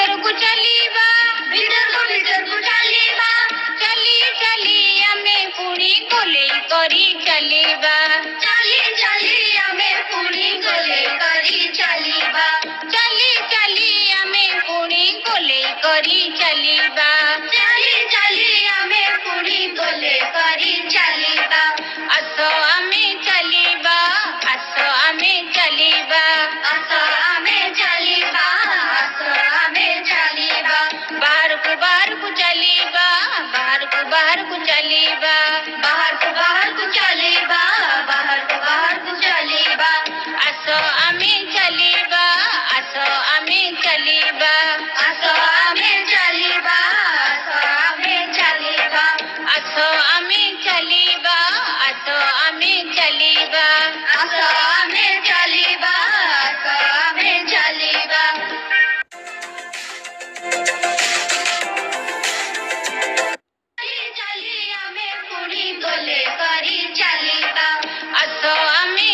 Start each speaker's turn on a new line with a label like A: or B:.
A: ଭିତରକୁ ଚାଲିବା ଭିତରକୁ ଚାଲିବା ଚାଲି ଚାଲି ଆମେ ପୁଣି ଗୋଲେଇ କରି ଚାଲିବା ଚାଲି ଚାଲି ଆମେ ପୁଣି ଗୋଲେଇ କରି ଚାଲିବା ଚାଲି ଚାଲି ଆମେ ପୁଣି ଗୋଲେଇ କରି ଚାଲିବା ଚାଲି ଚାଲି ଆମେ ପୁଣି ଗୋଲେଇ କରି ଚାଲିବା ଆସ ଆମେ ଚାଲିବା ଆସ ଆମେ ଚାଲିବା ଆସ ଆମେ ଚାଲିବା ଆସ ଆମେ ଚାଲିବା ବାହାରକୁ ଚାଲିବା ବାହାରକୁ ଚାଲିବା ବାହାରକୁ ଚାଲିବା ବାହାରକୁ ଚାଲିବା ଆସ ଆମେ ଚାଲିବା ଆସ ଆମେ ଚାଲିବା ଆସ ଆମେ ଚାଲିବା ଆସ ଆମେ ଚାଲିବା ଆସ ଆମେ ଚାଲିବା ଆସ ଆମେ ଚାଲିବା ଆସ ଆମେ ଚାଲିବା ଆସ ଆମେ ଚାଲିବା ଚାଲି ଆମେ ପୁଣି ଗୋଲେଇ କରି ଚାଲିବା ଆସ ଆମେ